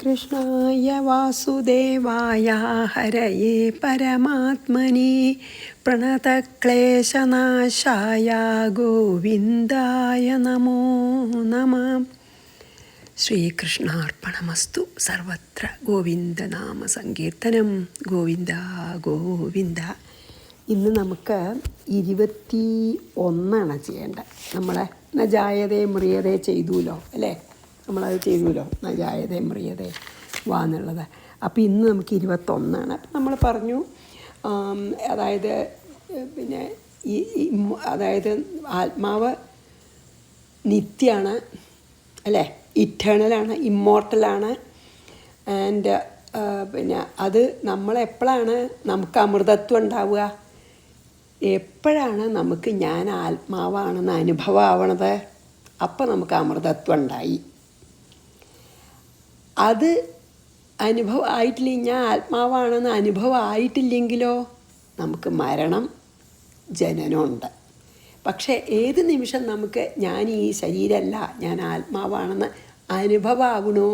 കൃഷ്ണായ വാസുദേവായ ഹരയേ പരമാത്മനെ പ്രണതക്ലേശനാശായ ഗോവിന്ദായ നമോ നമഃ. ശ്രീകൃഷ്ണാർപ്പണമസ്തു. സർവത്ര ഗോവിന്ദനാമ സങ്കീർത്തനം. ഗോവിന്ദ ഗോവിന്ദ. ഇന്ന് നമുക്ക് 21 ചെയ്യേണ്ടത്. നമ്മളെ നജായതേ മ്രിയതേ ചെയ്തുല്ലോ അല്ലേ, നമ്മളത് ചെയ്തുല്ലോ, നജായതേ മ്രിയതേ വാ എന്നുള്ളത്. അപ്പോൾ ഇന്ന് നമുക്ക് 21. അപ്പം നമ്മൾ പറഞ്ഞു, അതായത് പിന്നെ അതായത് ആത്മാവ് നിത്യമാണ് അല്ലേ, ഇറ്റേണലാണ്, ഇമ്മോർട്ടലാണ്. ആൻഡ് പിന്നെ അത് നമ്മളെപ്പോഴാണ് നമുക്ക് അമൃതത്വം ഉണ്ടാവുക? എപ്പോഴാണ് നമുക്ക് ഞാൻ ആത്മാവാണെന്ന് അനുഭവം ആവണത്? അപ്പം നമുക്ക് അമൃതത്വം ഉണ്ടായി. അത് അനുഭവം ആയിട്ടില്ലെങ്കിൽ, ഞാൻ ആത്മാവാണെന്ന് അനുഭവം ആയിട്ടില്ലെങ്കിലോ നമുക്ക് മരണം, ജനനമുണ്ട്. പക്ഷേ ഏത് നിമിഷം നമുക്ക് ഞാൻ ഈ ശരീരമല്ല, ഞാൻ ആത്മാവാണെന്ന് അനുഭവമാകണോ,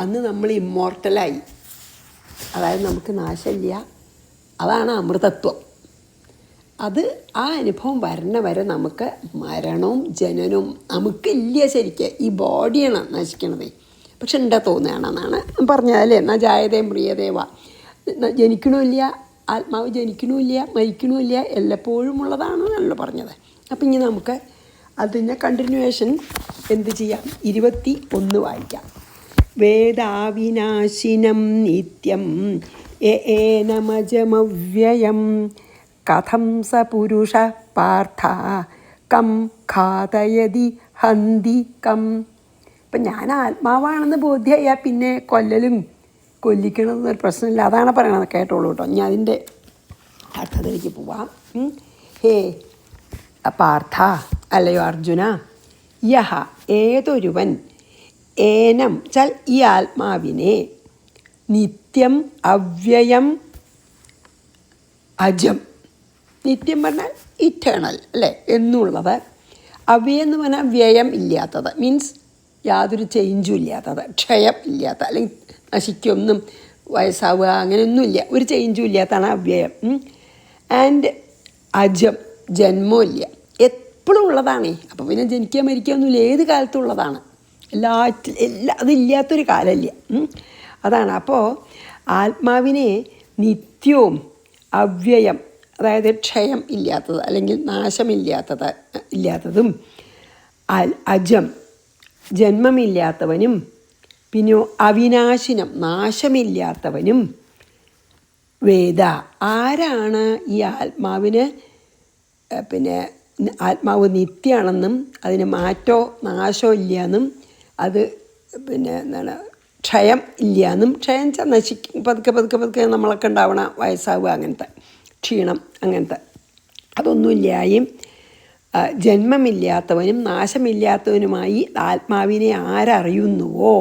അന്ന് നമ്മൾ ഇമ്മോർട്ടലായി. അതായത് നമുക്ക് നാശമില്ല. അതാണ് അമൃതത്വം. അത് ആ അനുഭവം വരണ വരെ നമുക്ക് മരണവും ജനനവും നമുക്കില്ല. ശരിക്കും ഈ ബോഡിയാണ് നശിക്കണത്. പക്ഷെ എന്താ തോന്നുകയാണെന്നാണ് പറഞ്ഞതല്ലേ, നജായതേ മ്രിയതേവ. ജനിക്കണമില്ല, ആത്മാവ് ജനിക്കണമില്ല, മരിക്കണമില്ല, എല്ലപ്പോഴും ഉള്ളതാണെന്നല്ലോ പറഞ്ഞത്. അപ്പം ഇനി നമുക്ക് അതിൻ്റെ കണ്ടിന്യൂവേഷൻ എന്ത് ചെയ്യാം? 21 വായിക്കാം. വേദാവിനാശിനം നിത്യം ഏനമജമവ്യയം കഥം സ പുരുഷ പാർത്ഥ കം ഘാതയതി ഹന്തി കം. ഇപ്പം ഞാൻ ആത്മാവാണെന്ന് ബോധ്യമായാൽ പിന്നെ കൊല്ലിക്കണമെന്നൊരു പ്രശ്നമില്ല. അതാണ് പറയണത്. കേട്ടോളൂ കേട്ടോ. ഞാൻ അതിൻ്റെ അർത്ഥത്തിലേക്ക് പോവാം. ഹേ പാർത്ഥ, അല്ലയോ അർജുന, യഹ ഏതൊരുവൻ, ഏനം ചൽ ഈ ആത്മാവിനെ, നിത്യം അവ്യയം അജം, നിത്യം പറഞ്ഞാൽ ഇറ്റേണൽ അല്ലേ എന്നുള്ളത്, അവ്യയം എന്ന് പറഞ്ഞാൽ വ്യയം ഇല്ലാത്തത്, മീൻസ് യാതൊരു ചേഞ്ചും ഇല്ലാത്തത്, ക്ഷയം ഇല്ലാത്ത, അല്ലെങ്കിൽ നശിക്കൊന്നും വയസ്സാവുക അങ്ങനെയൊന്നുമില്ല, ഒരു ചേഞ്ചും ഇല്ലാത്തതാണ് അവ്യയം. ആൻഡ് അജം, ജന്മമില്ല, എപ്പോഴും ഉള്ളതാണേ. അപ്പോൾ പിന്നെ ജനിക്കാൻ മരിക്കുകയൊന്നുമില്ല, ഏത് കാലത്തും ഉള്ളതാണ്. അതില്ലാത്തൊരു കാലമില്ല. അതാണ്. അപ്പോൾ ആത്മാവിനെ നിത്യവും അവ്യയം, അതായത് ക്ഷയം ഇല്ലാത്തത് അല്ലെങ്കിൽ ഇല്ലാത്തതും, അജം ജന്മമില്ലാത്തവനും, പിന്നെ അവിനാശിനം നാശമില്ലാത്തവനും, വേദ ആരാണ് ഈ ആത്മാവിന്, പിന്നെ ആത്മാവ് നിത്യമാണെന്നും അതിന് മാറ്റോ നാശമോ ഇല്ലയെന്നും, അത് പിന്നെ എന്താണ് ക്ഷയം ഇല്ലയെന്നും, ക്ഷയം നശിക്കും, പതുക്കെ നമ്മളൊക്കെ ഉണ്ടാവണ വയസ്സാവുക, അങ്ങനത്തെ ക്ഷീണം അങ്ങനത്തെ അതൊന്നുമില്ലായും ജന്മമില്ലാത്തവനും നാശമില്ലാത്തവനുമായി ആത്മാവിനെ ആരറിയുന്നുവോ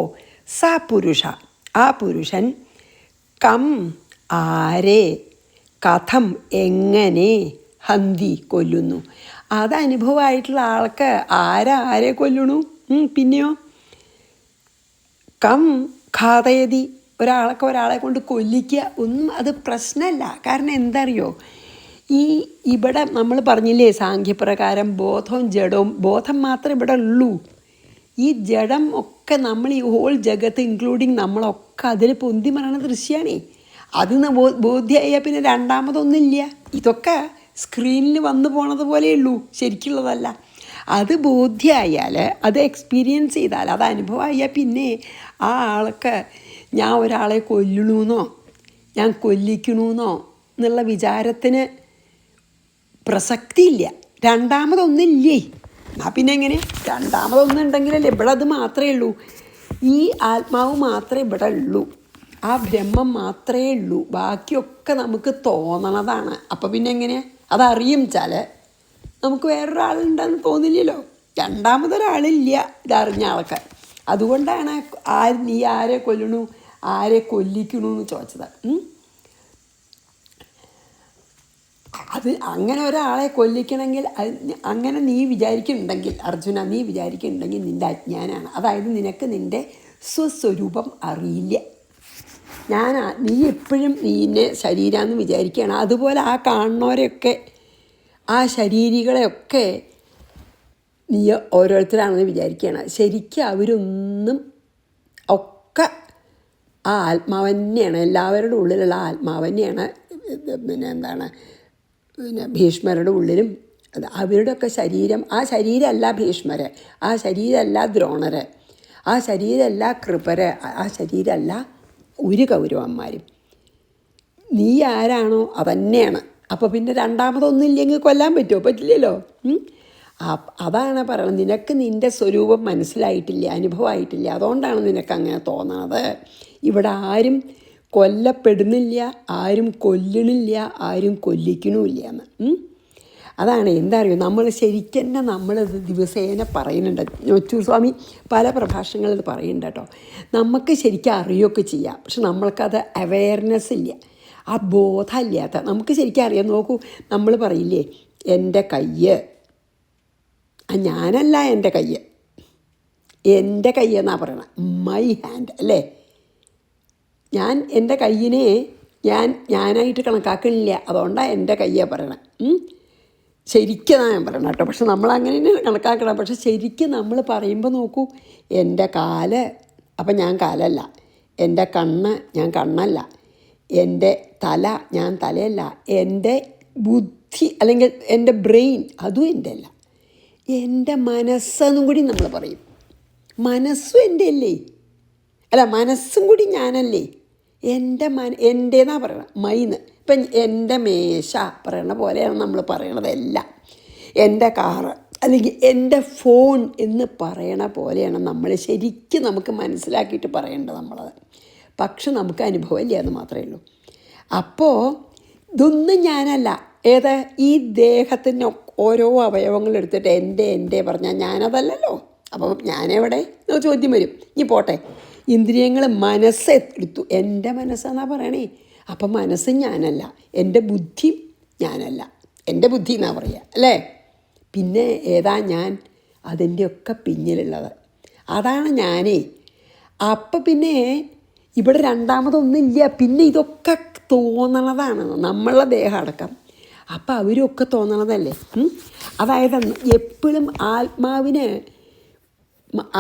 സ പുരുഷ, ആ പുരുഷൻ, കം ആരെ, കഥം എങ്ങനെ, ഹന്തി കൊല്ലുന്നു. അത് അനുഭവമായിട്ടുള്ള ആൾക്ക് ആരെ കൊല്ലണു? പിന്നെയോ കം ഘാതയതി, ഒരാളെ കൊണ്ട് കൊല്ലിക്കുക ഒന്നും അത് പ്രശ്നമല്ല. കാരണം എന്താ അറിയോ, ഇവിടെ നമ്മൾ പറഞ്ഞില്ലേ സാഖ്യപ്രകാരം ബോധവും ജഡവും, ബോധം മാത്രമേ ഇവിടെ ഉള്ളൂ. ഈ ജഡം ഒക്കെ നമ്മൾ ഈ ഹോൾ ജഗത്ത് ഇൻക്ലൂഡിങ് നമ്മളൊക്കെ അതിൽ പൊന്തി മറണ ദൃശ്യമാണേ. അതിന്ന് ബോധ്യമായാൽ പിന്നെ രണ്ടാമതൊന്നുമില്ല. ഇതൊക്കെ സ്ക്രീനിൽ വന്നു പോണത് പോലെയുള്ളൂ, ശരിക്കുള്ളതല്ല. അത് ബോധ്യമായാൽ, അത് എക്സ്പീരിയൻസ് ചെയ്താൽ, അത് അനുഭവമായാൽ പിന്നെ ആ ആൾക്ക് ഞാൻ ഒരാളെ കൊല്ലണമെന്നോ ഞാൻ കൊല്ലിക്കണമെന്നോ എന്നുള്ള വിചാരത്തിന് പ്രസക്തിയില്ല. രണ്ടാമതൊന്നില്ലേ. എന്നാൽ പിന്നെ എങ്ങനെ? രണ്ടാമതൊന്നുണ്ടെങ്കിലല്ലേ. ഇവിടെ അത് മാത്രമേ ഉള്ളൂ. ഈ ആത്മാവ് മാത്രമേ ഇവിടെ ഉള്ളൂ, ആ ബ്രഹ്മം മാത്രമേ ഉള്ളൂ. ബാക്കിയൊക്കെ നമുക്ക് തോന്നണതാണ്. അപ്പം പിന്നെ എങ്ങനെ അതറിയും? വെച്ചാൽ നമുക്ക് വേറൊരാളുണ്ടെന്ന് തോന്നില്ലല്ലോ. രണ്ടാമതൊരാളില്ല ഇതറിഞ്ഞ ആൾക്കാർ. അതുകൊണ്ടാണ് നീ ആരെ കൊല്ലണു, ആരെ കൊല്ലിക്കണു എന്ന് ചോദിച്ചത്. അത് അങ്ങനെ ഒരാളെ കൊല്ലിക്കണമെങ്കിൽ അങ്ങനെ നീ വിചാരിക്കുന്നുണ്ടെങ്കിൽ, അർജുന നീ വിചാരിക്കുന്നുണ്ടെങ്കിൽ നിൻ്റെ അജ്ഞാനാണ്. അതായത് നിനക്ക് നിൻ്റെ സ്വസ്വരൂപം അറിയില്ല. നീ എപ്പോഴും നീന്നെ ശരീരമെന്ന് വിചാരിക്കുകയാണ്. അതുപോലെ ആ കാണുന്നവരെയൊക്കെ, ആ ശരീരികളെയൊക്കെ നീ ഓരോരുത്തരാണെന്ന് വിചാരിക്കുകയാണ്. ശരിക്കും അവരൊന്നും ഒക്കെ ആ ആത്മാവ് തന്നെയാണ്, എല്ലാവരുടെ ഉള്ളിലുള്ള ആത്മാവ് തന്നെയാണ്. ഭീഷ്മരുടെ ഉള്ളിലും അവരുടെയൊക്കെ ശരീരം, ആ ശരീരമല്ല ഭീഷ്മര്, ആ ശരീരമല്ല ദ്രോണര്, ആ ശരീരമല്ല കൃപര്, ആ ശരീരമല്ല ഒരു കൗരവന്മാരും. നീ ആരാണോ അതന്നെയാണ്. അപ്പോൾ പിന്നെ രണ്ടാമതൊന്നുമില്ലെങ്കിൽ കൊല്ലാൻ പറ്റുമോ? പറ്റില്ലല്ലോ. അതാണ് പറയണത്, നിനക്ക് നിൻ്റെ സ്വരൂപം മനസ്സിലായിട്ടില്ല, അനുഭവമായിട്ടില്ല. അതുകൊണ്ടാണ് നിനക്ക് അങ്ങനെ തോന്നണത്. ഇവിടെ ആരും കൊല്ലപ്പെടുന്നില്ല, ആരും കൊല്ലണില്ല, ആരും കൊല്ലിക്കണമില്ല എന്ന്. അതാണ് എന്താ അറിയുമോ, നമ്മൾ ശരിക്കും തന്നെ നമ്മളത് ദിവസേന പറയുന്നുണ്ട്. നെച്ചൂർ സ്വാമി പല പ്രഭാഷണങ്ങളിൽ പറയുന്നുണ്ട് കേട്ടോ. നമുക്ക് ശരിക്കും അറിയുകയൊക്കെ ചെയ്യാം, പക്ഷെ നമ്മൾക്കത് അവെയർനെസ് ഇല്ല, ആ ബോധമില്ലാത്ത. നമുക്ക് ശരിക്കും അറിയാം. നോക്കൂ, നമ്മൾ പറയില്ലേ എൻ്റെ കയ്യ്, ഞാനല്ല എൻ്റെ കയ്യ്, എൻ്റെ കയ്യെന്നാണ് പറയണത്, മൈ ഹാൻഡ് അല്ലേ. ഞാൻ എൻ്റെ കയ്യിനെ ഞാനായിട്ട് കണക്കാക്കണില്ല, അതുകൊണ്ടാണ് എൻ്റെ കയ്യാണ് പറയണത്. ശരിക്കും ഞാൻ പറയണം കേട്ടോ. പക്ഷെ നമ്മളങ്ങനെ തന്നെ കണക്കാക്കണം. പക്ഷെ ശരിക്കും നമ്മൾ പറയുമ്പോൾ നോക്കൂ, എൻ്റെ കാല്, അപ്പം ഞാൻ കാലല്ല. എൻ്റെ കണ്ണ്, ഞാൻ കണ്ണല്ല. എൻ്റെ തല, ഞാൻ തലയല്ല. എൻ്റെ ബുദ്ധി അല്ലെങ്കിൽ എൻ്റെ ബ്രെയിൻ, അതും എൻ്റെ അല്ല. എൻ്റെ മനസ്സെന്നും കൂടി നമ്മൾ പറയും. മനസ്സും എൻ്റെ അല്ലേ, അല്ല മനസ്സും കൂടി ഞാനല്ലേ. എൻ്റെന്നാണ് പറയണത്, മൈന്ന്. ഇപ്പം എൻ്റെ മേശ പറയണ പോലെയാണ് നമ്മൾ പറയണതെല്ലാം. എൻ്റെ കാറ് അല്ലെങ്കിൽ എൻ്റെ ഫോൺ എന്ന് പറയണ പോലെയാണ് നമ്മൾ ശരിക്കും നമുക്ക് മനസ്സിലാക്കിയിട്ട് പറയേണ്ടത് നമ്മളത്. പക്ഷെ നമുക്ക് അനുഭവമില്ല എന്ന് മാത്രമേ ഉള്ളൂ. അപ്പോൾ ഇതൊന്നും ഞാനല്ല. ഈ ദേഹത്തിന് ഓരോ അവയവങ്ങളെടുത്തിട്ട് എൻ്റെ പറഞ്ഞാൽ ഞാനതല്ലല്ലോ. അപ്പം ഞാനെവിടെ ചോദ്യം വരും. ഇനി പോട്ടെ, ഇന്ദ്രിയങ്ങൾ മനസ്സെടുത്തു, എൻ്റെ മനസ്സെന്നാണ് പറയണേ. അപ്പം മനസ്സ് ഞാനല്ല, എൻ്റെ ബുദ്ധി ഞാനല്ല, എൻ്റെ ബുദ്ധി എന്നാണ് പറയുക അല്ലേ. പിന്നെ ഏതാ ഞാൻ? അതിൻ്റെയൊക്കെ പിന്നിലുള്ളത് അതാണ് ഞാനേ. അപ്പം പിന്നെ ഇവിടെ രണ്ടാമതൊന്നുമില്ല. പിന്നെ ഇതൊക്കെ തോന്നണതാണ്, നമ്മളുടെ ദേഹം അടക്കം. അപ്പം അവരൊക്കെ തോന്നണതല്ലേ. അതായത് എപ്പോഴും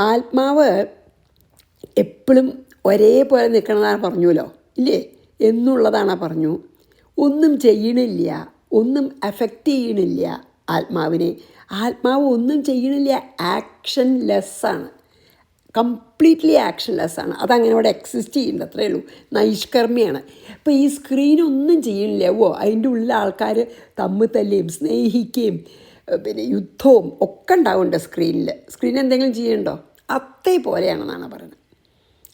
ആത്മാവ് എപ്പോഴും ഒരേപോലെ നിൽക്കണതാണ് പറഞ്ഞുല്ലോ ഇല്ലേ എന്നുള്ളതാണ് പറഞ്ഞു. ഒന്നും ചെയ്യണില്ല, ഒന്നും അഫക്റ്റ് ചെയ്യണില്ല ആത്മാവിനെ. ആത്മാവ് ഒന്നും ചെയ്യണില്ല, ആക്ഷൻ ലെസ്സാണ്, കംപ്ലീറ്റ്ലി ആക്ഷൻ ലെസ്സാണ്. അതങ്ങനെ അവിടെ എക്സിസ്റ്റ് ചെയ്യുന്നുണ്ട്, അത്രയേ ഉള്ളൂ. നൈഷ്കർമ്മിയാണ്. ഇപ്പോൾ ഈ സ്ക്രീനൊന്നും ചെയ്യണില്ല. അതിൻ്റെ ഉള്ളിൽ ആൾക്കാർ തമ്മിൽ തല്ലുകയും സ്നേഹിക്കുകയും പിന്നെ യുദ്ധവും ഒക്കെ ഉണ്ടാവുന്നുണ്ട് സ്ക്രീനിൽ. സ്ക്രീൻ എന്തെങ്കിലും ചെയ്യണ്ടോ? അതേപോലെയാണെന്നാണ് പറയുന്നത്.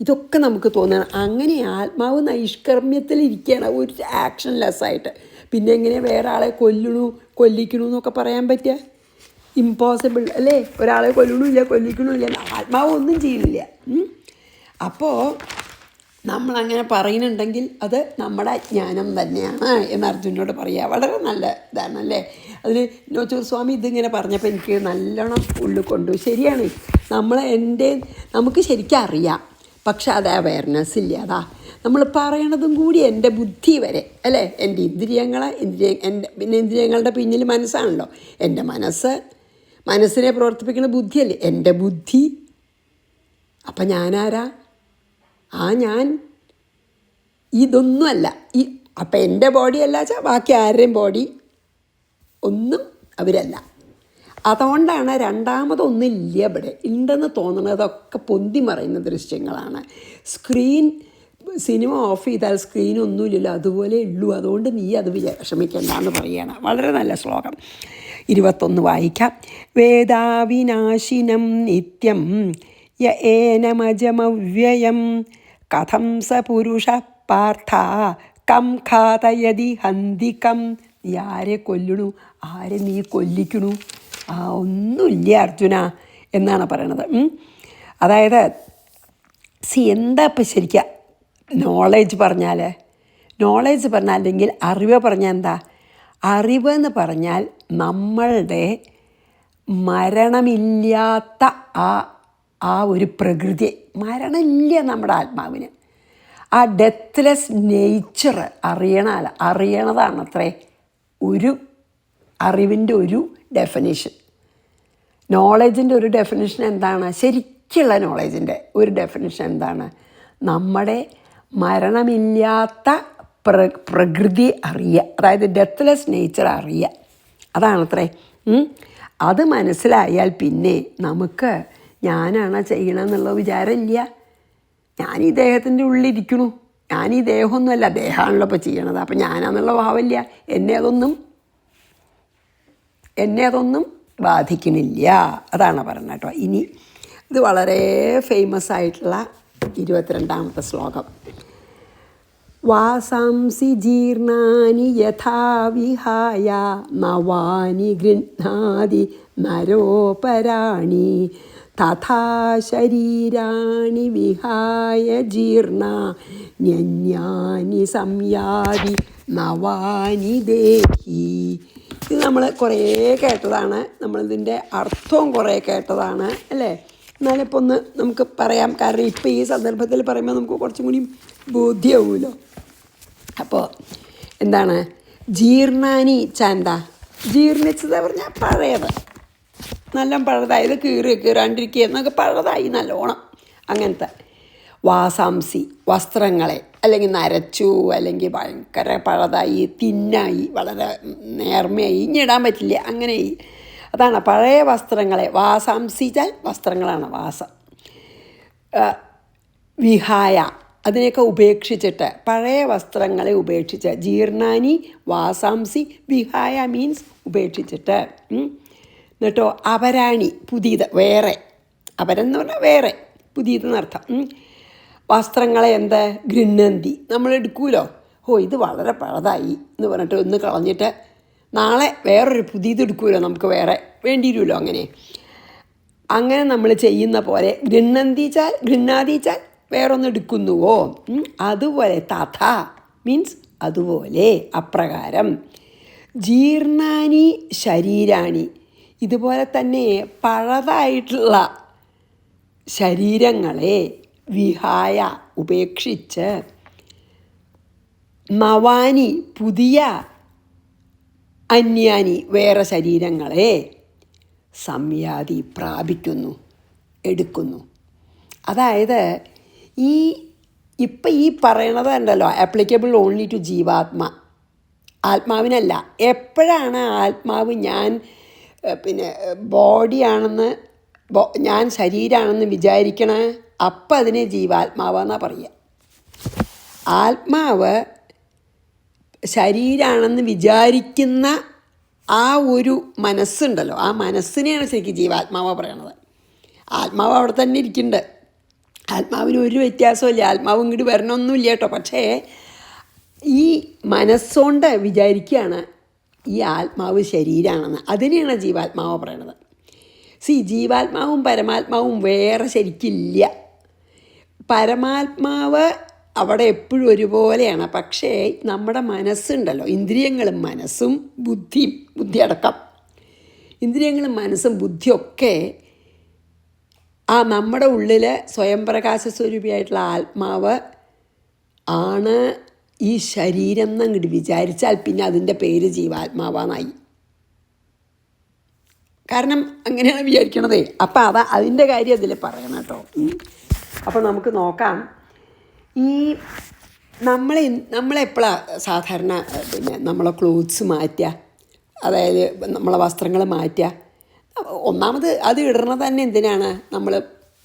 ഇതൊക്കെ നമുക്ക് തോന്നുകയാണ്. അങ്ങനെ ആത്മാവ് നൈഷ്കർമ്മ്യത്തിലിരിക്കുകയാണ്, ഒരു ആക്ഷൻ ലെസ്സായിട്ട്. പിന്നെ എങ്ങനെ വേറെ ആളെ കൊല്ലിക്കണു എന്നൊക്കെ പറയാൻ പറ്റുക? ഇമ്പോസിബിൾ അല്ലേ. ഒരാളെ കൊല്ലിക്കണമില്ല, ആത്മാവ് ഒന്നും ചെയ്യുന്നില്ല. അപ്പോൾ നമ്മളങ്ങനെ പറയുന്നുണ്ടെങ്കിൽ അത് നമ്മുടെ അജ്ഞാനം തന്നെയാണ് എന്ന് അർജുനോട് പറയുക. വളരെ നല്ല ഇതാണല്ലേ. അതിന് നെച്ചൂർ സ്വാമി ഇതിങ്ങനെ പറഞ്ഞപ്പോൾ എനിക്ക് നല്ലോണം ഉള്ളിൽ കൊണ്ടു. ശരിയാണ്, നമുക്ക് ശരിക്കും അറിയാം, പക്ഷെ അത് അവയർനെസ് ഇല്ല. അതാ നമ്മൾ പറയണതും കൂടി എൻ്റെ ബുദ്ധി വരെ അല്ലേ. എൻ്റെ പിന്നെ ഇന്ദ്രിയങ്ങളുടെ പിന്നിൽ മനസ്സാണല്ലോ. എൻ്റെ മനസ്സിനെ പ്രവർത്തിപ്പിക്കുന്ന ബുദ്ധിയല്ലേ എൻ്റെ ബുദ്ധി. അപ്പം ഞാനാരാ? ഞാൻ ഇതൊന്നുമല്ല. അപ്പം എൻ്റെ ബോഡി അല്ല വെച്ചാൽ ബാക്കി ആരുടെയും ബോഡി ഒന്നും അവരല്ല. അതുകൊണ്ടാണ് രണ്ടാമതൊന്നുമില്ല ഇവിടെ. ഉണ്ടെന്ന് തോന്നുന്നതൊക്കെ പൊന്തി മറയുന്ന ദൃശ്യങ്ങളാണ്. സിനിമ ഓഫ് ചെയ്താൽ സ്ക്രീനൊന്നുമില്ലല്ലോ, അതുപോലെ ഉള്ളൂ. അതുകൊണ്ട് നീ അത് വിഷമിക്കണ്ടെന്ന് പറയുകയാണ്. വളരെ നല്ല ശ്ലോകം. 21 വായിക്കാം. വേദാവിനാശിനം നിത്യം യ ഏനമജമവ്യയം കഥം സ പുരുഷ പാർത്ഥ കം ഘാതയതി ഹന്തികം. നീ ആരെ കൊല്ലണു, ആരെ നീ കൊല്ലിക്കണു? ഒന്നുമില്ല അർജുന എന്നാണ് പറയണത്. അതായത് എന്താ ഇപ്പം ശരിക്കും നോളേജ് പറഞ്ഞാൽ അല്ലെങ്കിൽ അറിവ് പറഞ്ഞാൽ എന്താ? അറിവെന്ന് പറഞ്ഞാൽ നമ്മളുടെ മരണമില്ലാത്ത ആ ഒരു മരണമില്ല നമ്മുടെ ആത്മാവിന്. ആ ഡെത്ത്ലെസ് നേച്ചർ അറിയണതാണത്രേ ഒരു അറിവിൻ്റെ ഒരു ഡെഫിനിഷൻ. നോളജിൻ്റെ ഒരു ഡെഫിനിഷൻ എന്താണ്? ശരിക്കുള്ള നോളജിൻ്റെ ഒരു ഡെഫിനിഷൻ എന്താണ്? നമ്മുടെ മരണമില്ലാത്ത പ്രകൃതി അറിയുക, അതായത് ഡെത്ത്ലെസ് നേച്ചർ അറിയുക, അതാണത്രേ. അത് മനസ്സിലായാൽ പിന്നെ നമുക്ക് ഞാനാണ് ചെയ്യണമെന്നുള്ള വിചാരമില്ല. ഞാൻ ഈ ദേഹത്തിൻ്റെ ഉള്ളിലിരിക്കണു, ഞാൻ ഈ ദേഹമൊന്നുമല്ല, ദേഹമാണല്ലോ ഇപ്പോൾ ചെയ്യണത്, അപ്പം ഞാനാന്നുള്ള ഭാവമില്ല. എന്നെ അതൊന്നും ബാധിക്കണില്ല. അതാണ് പറഞ്ഞത് കേട്ടോ. ഇനി ഇത് വളരെ ഫേമസ് ആയിട്ടുള്ള 22ാമത്തെ ശ്ലോകം. വാസാംസി ജീർണാനി യഥാ വിഹായ നവാനി ഗൃഹ്ണാതി നരോപരാണി തഥാ ശരീരാണി വിഹായ ജീർണ ന്യന്യാനി സംയാതി നവാനി ദേഹി. ഇത് നമ്മൾ കുറേ കേട്ടതാണ്, നമ്മളിതിൻ്റെ അർത്ഥവും കുറേ കേട്ടതാണ് അല്ലേ. എന്നാലിപ്പോൾ ഒന്ന് നമുക്ക് പറയാം, കാരണം ഇപ്പോൾ ഈ സന്ദർഭത്തിൽ പറയുമ്പോൾ നമുക്ക് കുറച്ചും കൂടി ബോധ്യമാവുമല്ലോ. അപ്പോൾ എന്താണ് ജീർണാനി എന്താ? ജീർണിച്ചത് പറഞ്ഞാൽ പഴയത്, നല്ല പഴതായത്, കീറാണ്ടിരിക്കുക എന്നൊക്കെ പഴതായി നല്ലോണം, അങ്ങനത്തെ. വാസാംസി വസ്ത്രങ്ങളെ, അല്ലെങ്കിൽ നരച്ചു, അല്ലെങ്കിൽ ഭയങ്കര പഴതായി, തിന്നായി, വളരെ നേർമയായി, ഇഞ്ഞിടാൻ പറ്റില്ല, അങ്ങനെയായി. അതാണ് പഴയ വസ്ത്രങ്ങളെ. വാസാംസിച്ചാൽ വസ്ത്രങ്ങളാണ് വാസം. വിഹായ അതിനെയൊക്കെ ഉപേക്ഷിച്ചിട്ട്, പഴയ വസ്ത്രങ്ങളെ ഉപേക്ഷിച്ച്. ജീർണാനി വാസാംസി വിഹായ മീൻസ് ഉപേക്ഷിച്ചിട്ട്. എന്നിട്ടോ അപരാണി പുതിയത്, വേറെ. അപരെന്ന് പറഞ്ഞാൽ വേറെ, പുതിയതെന്നർത്ഥം. വസ്ത്രങ്ങളെ എന്താ ഗൃഹ്ണന്തി, നമ്മൾ എടുക്കൂലോ. ഇത് വളരെ പഴതായി എന്ന് പറഞ്ഞിട്ട് ഒന്ന് കളഞ്ഞിട്ട് നാളെ വേറൊരു പുതിയത് എടുക്കുമല്ലോ, നമുക്ക് വേറെ വേണ്ടിയിരുമല്ലോ. അങ്ങനെ നമ്മൾ ചെയ്യുന്ന പോലെ ഗൃഹ്ണാതിച്ചാൽ വേറൊന്ന് എടുക്കുന്നുവോ, അതുപോലെ. തഥ മീൻസ് അതുപോലെ, അപ്രകാരം. ജീർണാനി ശരീരാണി, ഇതുപോലെ തന്നെ പഴതായിട്ടുള്ള ശരീരങ്ങളെ വിഹായ ഉപേക്ഷിച്ച് നവാനി പുതിയ അന്യാനി വേറെ ശരീരങ്ങളെ സംയാതി പ്രാപിക്കുന്നു, എടുക്കുന്നു. അതായത് ഇപ്പം ഈ പറയണത് ഉണ്ടല്ലോ, ആപ്ലിക്കബിൾ ഓൺലി ടു ജീവാത്മ, ആത്മാവിനല്ല. എപ്പോഴാണ് ആത്മാവ് ഞാൻ ബോഡിയാണെന്ന്, ഞാൻ ശരീരമാണെന്ന് വിചാരിക്കണേ, അപ്പം അതിനെ ജീവാത്മാവെന്നാണ് പറയുക. ആത്മാവ് ശരീരമാണെന്ന് വിചാരിക്കുന്ന ആ ഒരു മനസ്സുണ്ടല്ലോ, ആ മനസ്സിനെയാണ് ശരിക്കും ജീവാത്മാവ് പറയണത്. ആത്മാവ് അവിടെ തന്നെ ഇരിക്കുന്നുണ്ട്, ആത്മാവിന് ഒരു വ്യത്യാസമില്ല, ആത്മാവ് ഇങ്ങോട്ട് വരണമൊന്നുമില്ല കേട്ടോ. പക്ഷേ ഈ മനസ്സുകൊണ്ട് വിചാരിക്കുകയാണ് ഈ ആത്മാവ് ശരീരമാണെന്ന്, അതിനെയാണ് ജീവാത്മാവ് പറയണത്. ജീവാത്മാവും പരമാത്മാവും വേറെ ശരിക്കില്ല. പരമാത്മാവ് അവിടെ എപ്പോഴും ഒരുപോലെയാണ്. പക്ഷേ നമ്മുടെ മനസ്സുണ്ടല്ലോ, ഇന്ദ്രിയങ്ങളും മനസ്സും ബുദ്ധി അടക്കം, ഇന്ദ്രിയങ്ങളും മനസ്സും ബുദ്ധിയൊക്കെ നമ്മുടെ ഉള്ളിൽ സ്വയം പ്രകാശ സ്വരൂപിയായിട്ടുള്ള ആത്മാവ് ആണ് ഈ ശരീരം എന്നങ്ങോട്ട് വിചാരിച്ചാൽ പിന്നെ അതിൻ്റെ പേര് ജീവാത്മാവാന്നായി. കാരണം അങ്ങനെയാണ് വിചാരിക്കണതേ. അപ്പം അതിൻ്റെ കാര്യം അതിൽ പറയണം കേട്ടോ. അപ്പോൾ നമുക്ക് നോക്കാം, ഈ നമ്മളെപ്പോഴാണ് സാധാരണ നമ്മളെ ക്ലോത്ത്സ് മാറ്റുക, അതായത് നമ്മളെ വസ്ത്രങ്ങൾ മാറ്റുക. ഒന്നാമത് അത് ഇടണത് തന്നെ എന്തിനാണ്? നമ്മൾ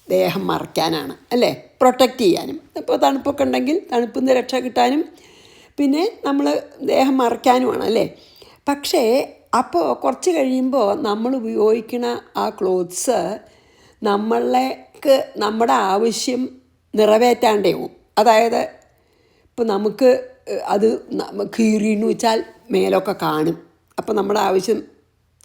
ദേഹം മറയ്ക്കാനാണ് അല്ലേ, പ്രൊട്ടക്റ്റ് ചെയ്യാനും. ഇപ്പോൾ തണുപ്പൊക്കെ ഉണ്ടെങ്കിൽ തണുപ്പിൽ നിന്ന് രക്ഷ കിട്ടാനും, പിന്നെ നമ്മൾ ദേഹം മറയ്ക്കാനുമാണ് അല്ലേ. പക്ഷേ അപ്പോൾ കുറച്ച് കഴിയുമ്പോൾ നമ്മൾ ഉപയോഗിക്കുന്ന ആ ക്ലോത്ത്സ് നമ്മുടെ ആവശ്യം നിറവേറ്റാണ്ടേ പോവും. അതായത് ഇപ്പോൾ നമുക്ക് അത് കീറിയെന്ന് വെച്ചാൽ മേലൊക്കെ കാണും, അപ്പോൾ നമ്മുടെ ആവശ്യം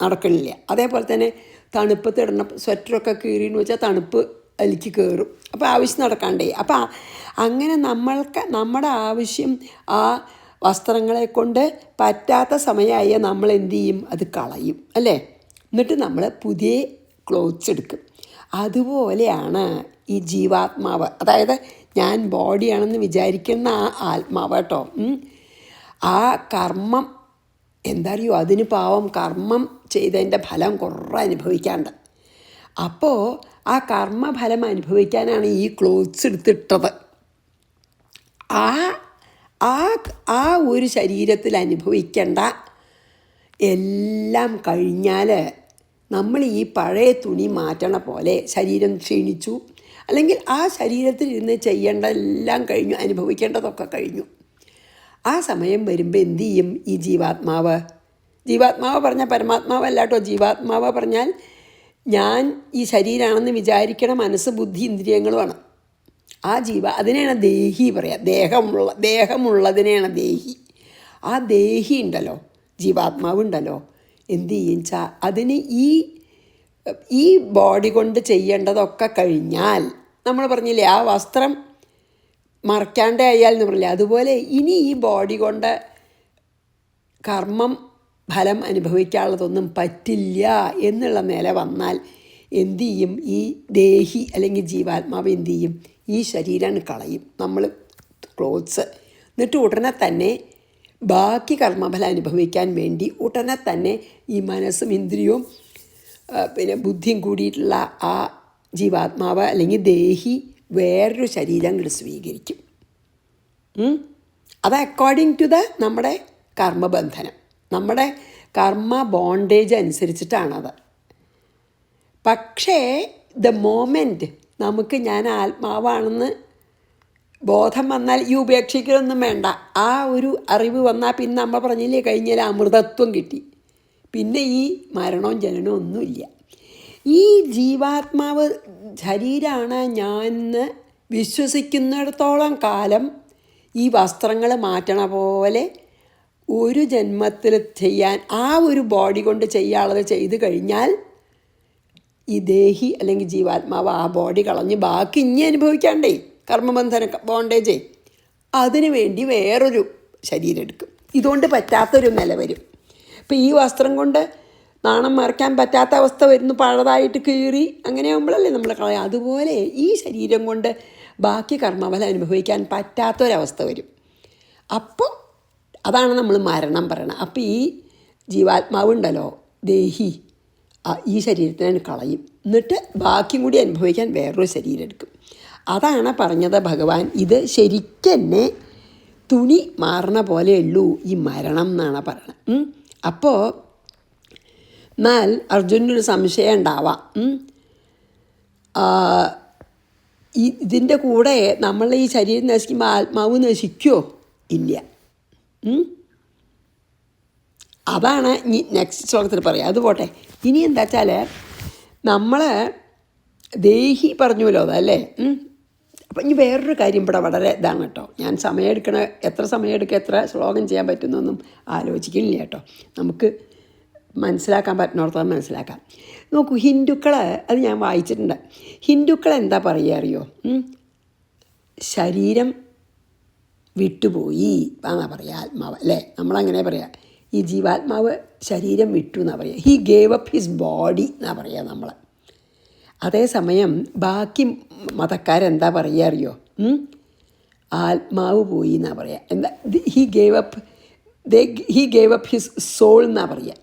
നടക്കണില്ല. അതേപോലെ തന്നെ തണുപ്പത്ത് ഇടണം, സ്വെറ്ററൊക്കെ കീറിയെന്ന് വെച്ചാൽ തണുപ്പ് അതിലേക്ക് കയറും, അപ്പോൾ ആവശ്യം നടക്കാണ്ടേ. അപ്പോൾ അങ്ങനെ നമ്മുടെ ആവശ്യം ആ വസ്ത്രങ്ങളെ കൊണ്ട് പറ്റാത്ത സമയമായ നമ്മൾ എന്തു ചെയ്യും? അത് കളയും അല്ലേ. എന്നിട്ട് നമ്മൾ പുതിയ ക്ലോത്ത്സ് എടുക്കും. അതുപോലെയാണ് ഈ ജീവാത്മാവ്, അതായത് ഞാൻ ബോഡിയാണെന്ന് വിചാരിക്കുന്ന ആ ആത്മാവ് കേട്ടോ, ആ കർമ്മം എന്താ അറിയോ, അതിന് പാവം കർമ്മം ചെയ്തതിൻ്റെ ഫലം കുറേ അനുഭവിക്കാണ്ട്. അപ്പോൾ ആ കർമ്മഫലം അനുഭവിക്കാനാണ് ഈ ക്ലോത്ത്സ് എടുത്തിട്ടത്. ആ ആ ആ ഒരു ശരീരത്തിൽ അനുഭവിക്കേണ്ട എല്ലാം കഴിഞ്ഞാൽ നമ്മൾ ഈ പഴയ തുണി മാറ്റണ പോലെ ശരീരം ക്ഷീണിച്ചു, അല്ലെങ്കിൽ ആ ശരീരത്തിൽ ഇരുന്ന് ചെയ്യേണ്ട എല്ലാം കഴിഞ്ഞു, അനുഭവിക്കേണ്ടതൊക്കെ കഴിഞ്ഞു. ആ സമയം വരുമ്പോൾ എന്തു ചെയ്യും ഈ ജീവാത്മാവ്? ജീവാത്മാവ് പറഞ്ഞാൽ പരമാത്മാവല്ല കേട്ടോ. ജീവാത്മാവ് പറഞ്ഞാൽ ഞാൻ ഈ ശരീരമാണെന്ന് വിചാരിക്കണ മനസ്സ്, ബുദ്ധി, ഇന്ദ്രിയങ്ങളുമാണ്. ആ അതിനെയാണ് ദേഹി പറയുക. ദേഹമുള്ളതിനെയാണ് ദേഹി. ആ ദേഹി ഉണ്ടല്ലോ, ജീവാത്മാവ് ഉണ്ടല്ലോ, എന്തു ചെയ്യും വെച്ചാൽ അതിന് ഈ ബോഡി കൊണ്ട് ചെയ്യേണ്ടതൊക്കെ കഴിഞ്ഞാൽ, നമ്മൾ പറഞ്ഞില്ലേ ആ വസ്ത്രം മറയ്ക്കാണ്ടേ ആയാൽ എന്ന് പറഞ്ഞില്ലേ, അതുപോലെ ഇനി ഈ ബോഡി കൊണ്ട് കർമ്മം ഫലം അനുഭവിക്കാനുള്ളതൊന്നും പറ്റില്ല എന്നുള്ള നില വന്നാൽ എന്തു ചെയ്യും ഈ ദേഹി അല്ലെങ്കിൽ ജീവാത്മാവ് എന്തു ചെയ്യും? ഈ ശരീരം കളയും, നമ്മൾ ക്ലോത്ത്സ്. എന്നിട്ട് ഉടനെ തന്നെ ബാക്കി കർമ്മഫലം അനുഭവിക്കാൻ വേണ്ടി ഉടനെ തന്നെ ഈ മനസ്സും ഇന്ദ്രിയവും പിന്നെ ബുദ്ധിയും കൂടിയിട്ടുള്ള ആ ജീവാത്മാവ് അല്ലെങ്കിൽ ദേഹി വേറൊരു ശരീരം അങ്ങോട്ട് സ്വീകരിക്കും. അത് അക്കോർഡിംഗ് ടു നമ്മുടെ കർമ്മബന്ധനം, നമ്മുടെ കർമ്മ ബോണ്ടേജ് അനുസരിച്ചിട്ടാണത്. പക്ഷേ ദ മോമെൻറ്റ് നമുക്ക് ഞാൻ ആത്മാവാണെന്ന് ബോധം വന്നാൽ ഈ ഉപേക്ഷിക്കലൊന്നും വേണ്ട. ആ ഒരു അറിവ് വന്നാൽ പിന്നെ നമ്മൾ പറഞ്ഞില്ലേ കഴിഞ്ഞാൽ അമൃതത്വം കിട്ടി, പിന്നെ ഈ മരണവും ജനനവും ഒന്നുമില്ല. ഈ ജീവാത്മാവ് ശരീരമാണ് ഞാൻ വിശ്വസിക്കുന്നിടത്തോളം കാലം ഈ വസ്ത്രങ്ങൾ മാറ്റണ പോലെ ഒരു ജന്മത്തിൽ ചെയ്യാൻ, ആ ഒരു ബോഡി കൊണ്ട് ചെയ്യാനുള്ളത് ചെയ്ത് കഴിഞ്ഞാൽ ഈ ദേഹി അല്ലെങ്കിൽ ജീവാത്മാവ് ആ ബോഡി കളഞ്ഞ് ബാക്കി ഇനി അനുഭവിക്കാണ്ടേ കർമ്മബന്ധന ബോണ്ടേജേ, അതിനു വേണ്ടി വേറൊരു ശരീരം എടുക്കും. ഇതുകൊണ്ട് പറ്റാത്തൊരു നില വരും. ഇപ്പം ഈ വസ്ത്രം കൊണ്ട് നാണം മറയ്ക്കാൻ പറ്റാത്ത അവസ്ഥ വരുന്നു, പഴതായിട്ട് കീറി, അങ്ങനെ ആകുമ്പോഴല്ലേ നമ്മൾ കളയാം. അതുപോലെ ഈ ശരീരം കൊണ്ട് ബാക്കി കർമ്മഫലം അനുഭവിക്കാൻ പറ്റാത്തൊരവസ്ഥ വരും. അപ്പോൾ അതാണ് നമ്മൾ മരണം പറയണത്. അപ്പോൾ ഈ ജീവാത്മാവുണ്ടല്ലോ, ദേഹി, ഈ ശരീരത്തിനെ കളയും, എന്നിട്ട് ബാക്കിയും കൂടി അനുഭവിക്കാൻ വേറൊരു ശരീരം എടുക്കും. അതാണ് പറഞ്ഞത് ഭഗവാൻ. ഇത് ശരിക്കെന്നെ തുണി മാറണ പോലെയുള്ളൂ ഈ മരണം എന്നാണ് പറയണത്. അപ്പോൾ എന്നാൽ അർജുനൊരു സംശയം ഉണ്ടാവാം, ഇതിൻ്റെ കൂടെ നമ്മൾ ഈ ശരീരം നശിക്കുമ്പോൾ ആത്മാവ് നശിക്കുമോ? ഇല്ല. അതാണ് ഇനി നെക്സ്റ്റ് ശ്ലോകത്തിൽ പറയാം. അത് പോട്ടെ. ഇനി എന്താ വെച്ചാൽ നമ്മൾ ദേഹി പറഞ്ഞുവല്ലോ അതല്ലേ. അപ്പം ഇനി വേറൊരു കാര്യം ഇവിടെ വളരെ ഇതാണ് കേട്ടോ. ഞാൻ എത്ര സമയമെടുക്കുക, എത്ര ശ്ലോകം ചെയ്യാൻ പറ്റുന്നൊന്നും ആലോചിക്കുന്നില്ല കേട്ടോ. നമുക്ക് മനസ്സിലാക്കാൻ പറ്റുന്നിടത്തോളം മനസ്സിലാക്കാം. നോക്കൂ, ഹിന്ദുക്കൾ, അത് ഞാൻ വായിച്ചിട്ടുണ്ട്. ഹിന്ദുക്കൾ എന്താ പറയുക അറിയോ? ശരീരം വിട്ടുപോയി എന്നാ പറയുക ആത്മാവ്, അല്ലേ? നമ്മളങ്ങനെ പറയാം. ഈ ജീവാത്മാവ് ശരീരം വിട്ടു എന്നാ പറയുക. He gave up his body എന്നാ പറയുക നമ്മൾ. അതേസമയം ബാക്കി മതക്കാരെന്താ പറയുക അറിയോ? ആത്മാവ് പോയി എന്നാ പറയുക. എന്താ? He gave up his soul എന്നാ പറയുക,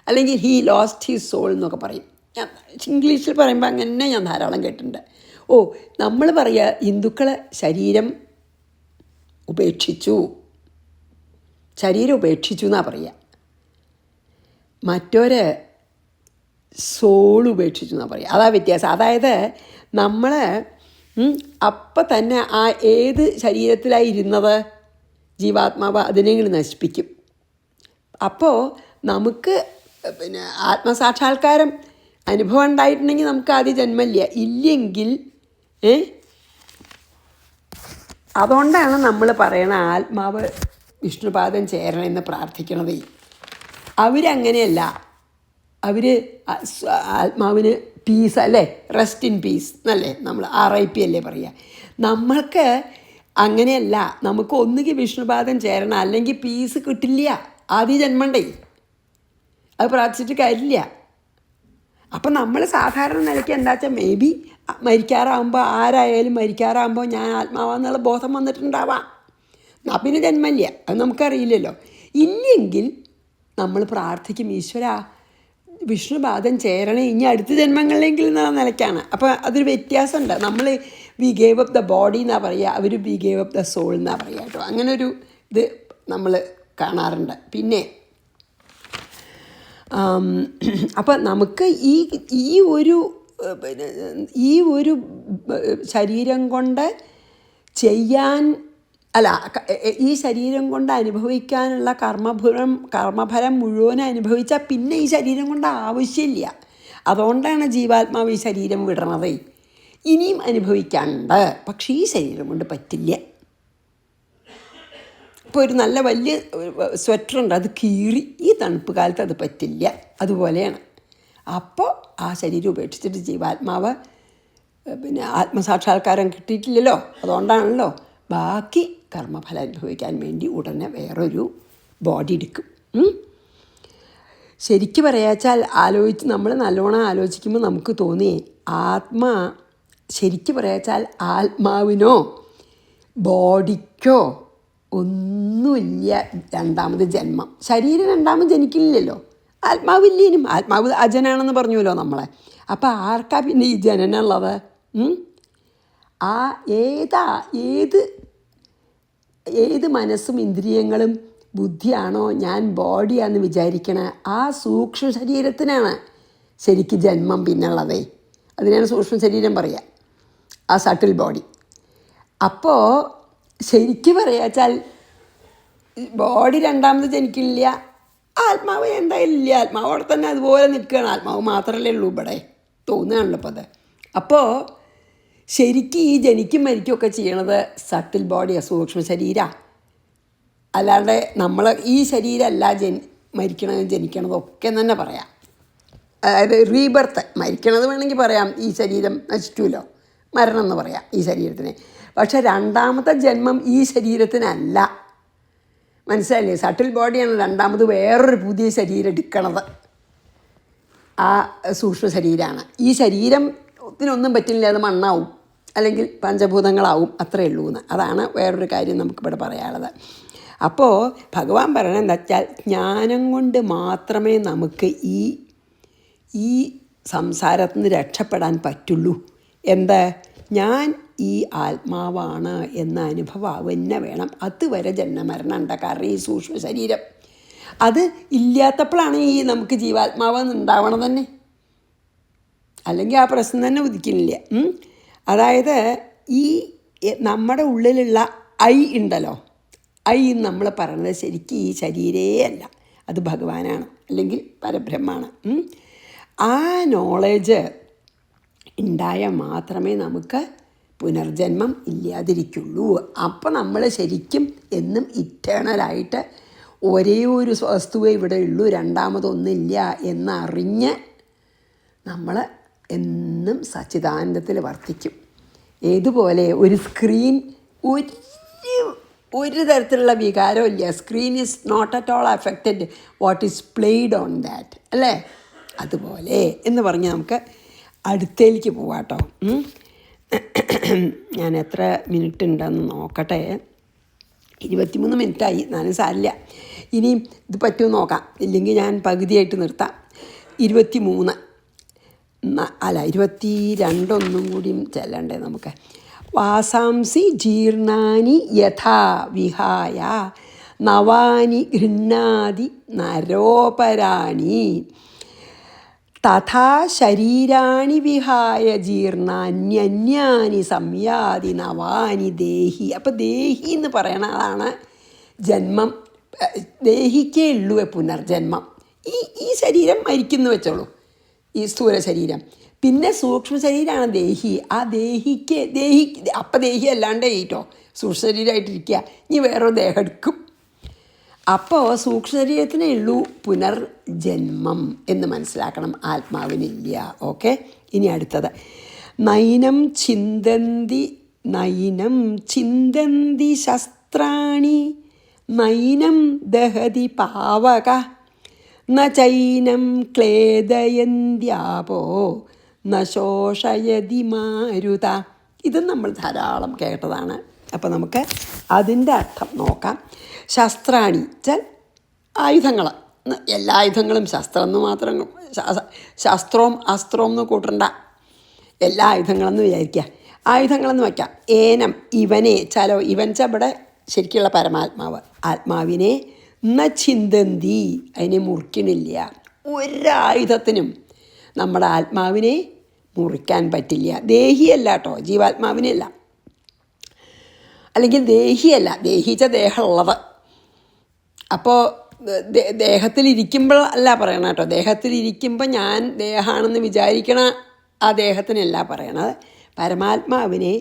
അല്ലെങ്കിൽ ഹി ലോസ്റ്റ് ഹിസ് സോൾ എന്നൊക്കെ പറയും. ഞാൻ ഇംഗ്ലീഷിൽ പറയുമ്പോൾ അങ്ങനെ ഞാൻ ധാരാളം കേട്ടിട്ടുണ്ട്. നമ്മൾ പറയുക ഹിന്ദുക്കൾ ശരീരം ഉപേക്ഷിച്ചു എന്നാ പറയുക. മറ്റൊരു സോൾ ഉപേക്ഷിച്ചു എന്നാ പറയുക. അതാ വ്യത്യാസം. അതായത് നമ്മൾ അപ്പം തന്നെ ആ ഏത് ശരീരത്തിലായി ഇരുന്നത് ജീവാത്മാവ് അതിനെ നശിപ്പിക്കും. അപ്പോൾ നമുക്ക് പിന്നെ ആത്മസാക്ഷാത്കാരം അനുഭവം ഉണ്ടായിട്ടുണ്ടെങ്കിൽ നമുക്ക് ആദ്യ ജന്മമില്ല. ഇല്ലെങ്കിൽ അതുകൊണ്ടാണ് നമ്മൾ പറയണ ആത്മാവ് വിഷ്ണുപാദം ചേരണമെന്ന് പ്രാർത്ഥിക്കണത്. അവരങ്ങനെയല്ല. അവർ ആത്മാവിന് പീസ്, അല്ലേ? റെസ്റ്റ് ഇൻ പീസ് എന്നല്ലേ നമ്മൾ RIP അല്ലേ പറയുക. നമ്മൾക്ക് അങ്ങനെയല്ല. നമുക്ക് ഒന്നുകിൽ വിഷ്ണുപാദം ചേരണം, അല്ലെങ്കിൽ പീസ് കിട്ടില്ല. ആദ്യ ജന്മണ്ടേ, അത് പ്രാർത്ഥിച്ചിട്ട് കാര്യമില്ല. അപ്പം നമ്മൾ സാധാരണ നിലയ്ക്ക് എന്താ വെച്ചാൽ മേ ബി മരിക്കാറാകുമ്പോൾ ആരായാലും മരിക്കാറാകുമ്പോൾ ഞാൻ ആത്മാവാന്നുള്ള ബോധം വന്നിട്ടുണ്ടാവാം. എന്നാൽ പിന്നെ ജന്മമില്ല, അത് നമുക്കറിയില്ലല്ലോ. ഇല്ലെങ്കിൽ നമ്മൾ പ്രാർത്ഥിക്കും, ഈശ്വര വിഷ്ണുപാദം ചേരണേ ഇനി അടുത്ത ജന്മങ്ങളിലെങ്കിലും എന്നുള്ള നിലയ്ക്കാണ്. അപ്പോൾ അതൊരു വ്യത്യാസമുണ്ട്. നമ്മൾ we gave up the body എന്നാണ് പറയുക, അവർ we gave up the soul എന്നാണ് പറയുക കേട്ടോ. അങ്ങനൊരു ഇത് നമ്മൾ കാണാറുണ്ട്. പിന്നെ അപ്പം നമുക്ക് ഈ ഒരു ശരീരം കൊണ്ട് ചെയ്യാൻ ഈ ശരീരം കൊണ്ട് അനുഭവിക്കാനുള്ള കർമ്മഫലം മുഴുവൻ അനുഭവിച്ചാൽ പിന്നെ ഈ ശരീരം കൊണ്ട് ആവശ്യമില്ല. അതുകൊണ്ടാണ് ജീവാത്മാവ് ഈ ശരീരം വിടണത്. ഇനിയും അനുഭവിക്കാനുണ്ട്, പക്ഷേ ഈ ശരീരം കൊണ്ട് പറ്റില്ല. ഇപ്പോൾ ഒരു നല്ല വലിയ സ്വെറ്ററുണ്ട്, അത് കീറി ഈ തണുപ്പ് കാലത്ത് അത് പറ്റില്ല. അതുപോലെയാണ്. അപ്പോൾ ആ ശരീരം ഉപേക്ഷിച്ചിട്ട് ജീവാത്മാവ് പിന്നെ ആത്മസാക്ഷാത്കാരം കിട്ടിയിട്ടില്ലല്ലോ. അതുകൊണ്ടാണല്ലോ ബാക്കി കർമ്മഫലം അനുഭവിക്കാൻ വേണ്ടി ഉടനെ വേറൊരു ബോഡി എടുക്കും. ശരിക്കും പറയാച്ചാൽ നമ്മൾ നല്ലോണം ആലോചിക്കുമ്പോൾ നമുക്ക് തോന്നി ശരിക്കും പറയാച്ചാൽ ആത്മാവിനോ ബോഡിക്കോ ഒന്നുമില്ല രണ്ടാമത് ജന്മം. ശരീരം രണ്ടാമത് ജനിക്കില്ലല്ലോ. ആത്മാവില്ലേനും ആത്മാവ് അജനാണെന്ന് പറഞ്ഞുവല്ലോ നമ്മളെ. അപ്പോൾ ആർക്കാ പിന്നെ ഈ ജനനുള്ളത്? ഏത് മനസ്സും ഇന്ദ്രിയങ്ങളും ബുദ്ധിയാണോ ഞാൻ ബോഡിയാണെന്ന് വിചാരിക്കണ ആ സൂക്ഷ്മ ശരീരത്തിനാണ് ശരിക്കും ജന്മം പിന്നുള്ളതേ. അതിനാണ് സൂക്ഷ്മ ശരീരം പറയുക, ആ സട്ടിൽ ബോഡി. അപ്പോൾ ശരിക്കും പറയാച്ചാൽ ബോഡി രണ്ടാമത് ജനിക്കില്ല, ആത്മാവ് എന്തായാലും ഇല്ല. ആത്മാവ് അവിടെ തന്നെ അതുപോലെ നിൽക്കുകയാണ്. ആത്മാവ് മാത്രമല്ലേ ഉള്ളൂ ഇവിടെ, തോന്നുകയാണല്ലോ ഇപ്പോൾ അത്. അപ്പോൾ ശരിക്കും ഈ ജനിക്കും മരിക്കുകയൊക്കെ ചെയ്യണത് സട്ടിൽ ബോഡിയാണ്, സൂക്ഷ്മ ശരീരമാണ്. അല്ലാണ്ട് നമ്മൾ ഈ ശരീരമല്ല മരിക്കണതും ജനിക്കണതും ഒക്കെ തന്നെ പറയാം. അതായത് റീബർത്ത്, മരിക്കണത് വേണമെങ്കിൽ പറയാം, ഈ ശരീരം നശിച്ചുല്ലോ, മരണം എന്ന് പറയാം ഈ ശരീരത്തിന്. പക്ഷെ രണ്ടാമത്തെ ജന്മം ഈ ശരീരത്തിനല്ല. മനസ്സിലായില്ലേ? സട്ടിൽ ബോഡിയാണ് രണ്ടാമത് വേറൊരു പുതിയ ശരീരം എടുക്കണത്. ആ സൂക്ഷ്മ ശരീരമാണ്. ഈ ശരീരത്തിനൊന്നും പറ്റില്ല, അത് മണ്ണാവും അല്ലെങ്കിൽ പഞ്ചഭൂതങ്ങളാവും, അത്രയേ ഉള്ളൂ എന്ന്. അതാണ് വേറൊരു കാര്യം നമുക്കിവിടെ പറയാനുള്ളത്. അപ്പോൾ ഭഗവാൻ പറയണത് എന്താ വെച്ചാൽ ജ്ഞാനം കൊണ്ട് മാത്രമേ നമുക്ക് ഈ സംസാരത്തിൽ നിന്ന് രക്ഷപ്പെടാൻ പറ്റുള്ളൂ. എന്താ? ഞാൻ ഈ ആത്മാവാണ് എന്ന അനുഭവം തന്നെ വേണം. അതുവരെ ജന്മമരണം ഉണ്ട്. കാരണം ഈ സൂക്ഷ്മ ശരീരം അത് ഇല്ലാത്തപ്പോഴാണ് ഈ നമുക്ക് ജീവാത്മാവെന്ന് ഉണ്ടാവണം തന്നെ. അല്ലെങ്കിൽ ആ പ്രശ്നം തന്നെ ഉദിക്കുന്നില്ല. അതായത് ഈ നമ്മുടെ ഉള്ളിലുള്ള ഉണ്ടല്ലോ, നമ്മൾ പറയുന്നത് ശരിക്കും ഈ ശരീരേ അല്ല, അത് ഭഗവാനാണ് അല്ലെങ്കിൽ പരബ്രഹ്മാണ്. ആ നോളേജ് ഉണ്ടായാൽ മാത്രമേ നമുക്ക് പുനർജന്മം ഇല്ലാതിരിക്കുള്ളൂ. അപ്പോൾ നമ്മൾ ശരിക്കും എന്നും ഇറ്റേണലായിട്ട് ഒരേ ഒരു വസ്തുവേ ഇവിടെ ഉള്ളൂ, രണ്ടാമതൊന്നില്ല എന്നറിഞ്ഞ് നമ്മൾ എന്നും സച്ചിദാനന്ദത്തിൽ വർത്തിക്കും. ഏതുപോലെ ഒരു സ്ക്രീൻ ഒരു തരത്തിലുള്ള വികാരവും ഇല്ല. Screen is not at all affected what is played on that, അല്ലേ? അതുപോലെ എന്ന് പറഞ്ഞാൽ നമുക്ക് അടുത്തേക്ക് പോവാട്ടോ. ഞാൻ എത്ര മിനിറ്റ് ഉണ്ടെന്ന് നോക്കട്ടെ. 23 മിനിറ്റായി. എന്നാലും സാരില്ല, ഇനിയും ഇത് പറ്റുമോ നോക്കാം. ഇല്ലെങ്കിൽ ഞാൻ പകുതിയായിട്ട് നിർത്താം. 23 അല്ല 22 ഒന്നും കൂടിയും ചെല്ലണ്ടേ നമുക്ക്. വാസാംസി ജീർണാനി യഥാ വിഹായ നവാനി ഗൃഹ്ണാതി നരോപരാണി തഥാ ശരീരാണി വിഹായ ജീർണാന്യന്യാനി സംയാതി നവാനി ദേഹി. അപ്പോൾ ദേഹി എന്ന് പറയണതാണ് ജന്മം. ദേഹിക്കേ ഉള്ളൂ പുനർജന്മം. ഈ ശരീരം മരിക്കുന്നു വെച്ചോളൂ, ഈ സ്ഥൂല ശരീരം. പിന്നെ സൂക്ഷ്മ ശരീരമാണ് ദേഹി. ആ അപ്പം ദേഹി അല്ലാണ്ടേ കേട്ടോ സൂക്ഷ്മ ശരീരമായിട്ടിരിക്കുക. ഇനി വേറൊരു ദേഹം എടുക്കും. അപ്പോൾ സൂക്ഷ്മ ശരീരത്തിനേ ഉള്ളൂ പുനർജന്മം എന്ന് മനസ്സിലാക്കണം, ആത്മാവിനില്ല. ഓക്കെ, ഇനി അടുത്തത് നൈനം ചിന്തന്തി ശസ്ത്രാണി നൈനം ദഹതി പാവക ന ചൈനം ക്ലേദയന്ത്യാപോ നശോഷയതി മാരുത. ഇത് നമ്മൾ ധാരാളം കേട്ടതാണ്. അപ്പോൾ നമുക്ക് അതിൻ്റെ അർത്ഥം നോക്കാം. ശസ്ത്രാണി വെച്ചാൽ ആയുധങ്ങൾ. എല്ലാ ആയുധങ്ങളും ശസ്ത്രം എന്ന് മാത്രം, ശസ്ത്രവും അസ്ത്രവും എന്ന് കൂട്ടണ്ട, എല്ലാ ആയുധങ്ങളെന്ന് വിചാരിക്കുക. ആയുധങ്ങളെന്ന് വയ്ക്കാം. ഏനം ഇവനെ ചലോ, ഇവൻ ച ഇവിടെ ശരിക്കുള്ള പരമാത്മാവ്, ആത്മാവിനെ ന ചിന്തന്തി, അതിനെ മുറിക്കണില്ല. ഒരായുധത്തിനും നമ്മുടെ ആത്മാവിനെ മുറിക്കാൻ പറ്റില്ല. ദേഹിയല്ല കേട്ടോ, ജീവാത്മാവിനെയല്ല, അല്ലെങ്കിൽ ദേഹിയല്ല, ദേഹിച്ച ദേഹമുള്ളത്. അപ്പോൾ ദേഹത്തിലിരിക്കുമ്പോൾ അല്ല പറയണം കേട്ടോ, ദേഹത്തിലിരിക്കുമ്പോൾ ഞാൻ ദേഹമാണെന്ന് വിചാരിക്കണ ആ ദേഹത്തിനല്ല പറയണത്. പരമാത്മാവിനെ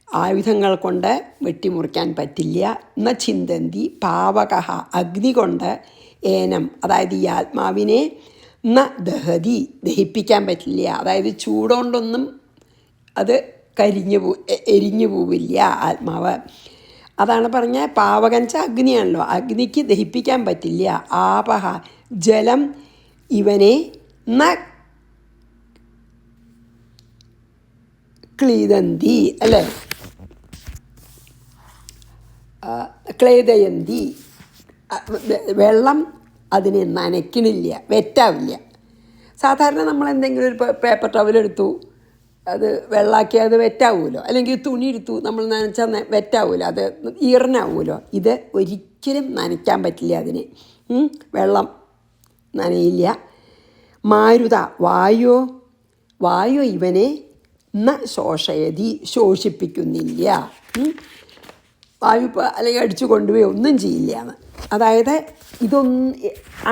ആയുധങ്ങൾ കൊണ്ട് വെട്ടിമുറിക്കാൻ പറ്റില്ല. ന ചിന്തന്തി പാവക, അഗ്നി കൊണ്ട് ഏനം, അതായത് ഈ ആത്മാവിനെ ന ദഹതി, ദഹിപ്പിക്കാൻ പറ്റില്ല. അതായത് ചൂടുകൊണ്ടൊന്നും അത് എരിഞ്ഞു പോവില്ല ആത്മാവ്. അതാണ് പറഞ്ഞ പാവകഞ്ച അഗ്നിയാണല്ലോ, അഗ്നിക്ക് ദഹിപ്പിക്കാൻ പറ്റില്ല. ആപഹ ജലം ഇവനെ ന ക്ലീദന്തി, അല്ലേ, ക്ലേദയന്തി, വെള്ളം അതിനെ നനയ്ക്കണില്ല, വെറ്റാവില്ല. സാധാരണ നമ്മൾ എന്തെങ്കിലും ഒരു പേപ്പർ ടവലെടുത്തു, അത് വെള്ളാക്കി അത് വെറ്റാവുമല്ലോ, അല്ലെങ്കിൽ തുണി എടുത്തു നമ്മൾ നനച്ചാൽ വെറ്റാവുമല്ലോ, അത് ഈറനാവുമല്ലോ. ഇത് ഒരിക്കലും നനയ്ക്കാൻ പറ്റില്ല, അതിന് വെള്ളം നനയില്ല. മാരുത വായു ഇവനെ ന ശോഷയതി, ശോഷിപ്പിക്കുന്നില്ല. വായു അല്ലെങ്കിൽ അടിച്ചു കൊണ്ടുപോയി ഒന്നും ചെയ്യില്ല. അതായത് ഇതൊന്നും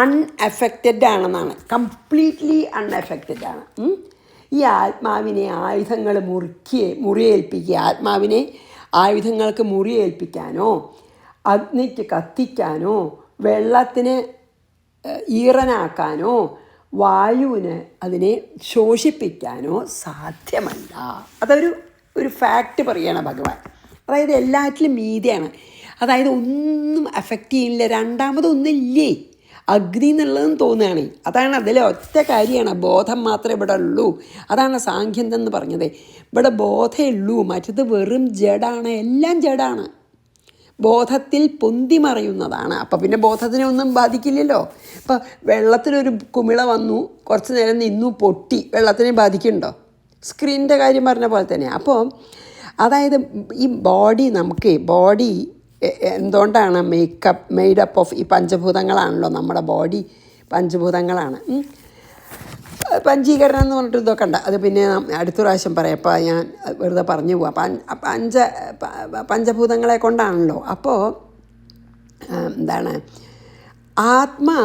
അൺഎഫക്റ്റഡ് ആണെന്നാണ്, കംപ്ലീറ്റ്ലി അൺഎഫക്റ്റഡ് ആണ്. ഈ ആത്മാവിനെ ആയുധങ്ങൾ മുറിയേൽപ്പിക്കുക, ആത്മാവിനെ ആയുധങ്ങൾക്ക് മുറിയേൽപ്പിക്കാനോ അഗ്നിക്ക് കത്തിക്കാനോ വെള്ളത്തിന് ഈറനാക്കാനോ വായുവിന് അതിനെ ശോഷിപ്പിക്കാനോ സാധ്യമല്ല. ഒരു ഫാക്റ്റ് പറയുകയാണ് ഭഗവാൻ. അതായത് എല്ലാറ്റിലും മീതിയാണ്. അതായത് ഒന്നും അഫക്റ്റ് ചെയ്യില്ല, രണ്ടാമതൊന്നില്ലേ അഗ്നി എന്നുള്ളതെന്ന് തോന്നുകയാണ്. അതാണ് അതിലെ ഒറ്റ കാര്യമാണ്, ബോധം മാത്രമേ ഇവിടെ ഉള്ളൂ. അതാണ് സാഖ്യം എന്ന് പറഞ്ഞത്. ഇവിടെ ബോധമേ ഉള്ളൂ, മറ്റത് വെറും ജഡാണ്, എല്ലാം ജഡാണ്, ബോധത്തിൽ പൊന്തി മറയുന്നതാണ്. അപ്പം പിന്നെ ബോധത്തിനെ ഒന്നും ബാധിക്കില്ലല്ലോ. ഇപ്പം വെള്ളത്തിലൊരു കുമിള വന്നു, കുറച്ച് നേരം നിന്നു, പൊട്ടി, വെള്ളത്തിനെ ബാധിക്കുന്നുണ്ടോ? സ്ക്രീനിൻ്റെ കാര്യം പറഞ്ഞ പോലെ തന്നെ. അപ്പോൾ അതായത് ഈ ബോഡി എന്തുകൊണ്ടാണ് മെയ്ഡപ്പ് ഓഫ് ഈ പഞ്ചഭൂതങ്ങളാണല്ലോ, നമ്മുടെ ബോഡി പഞ്ചഭൂതങ്ങളാണ്. പഞ്ചീകരണം എന്ന് പറഞ്ഞിട്ട് ഇതൊക്കെ ഉണ്ട്, അത് പിന്നെ അടുത്ത പ്രാവശ്യം പറയാം. അപ്പോൾ ഞാൻ വെറുതെ പറഞ്ഞു പോവാം. പഞ്ചഭൂതങ്ങളെ കൊണ്ടാണല്ലോ. അപ്പോൾ എന്താണ്, ആത്മാ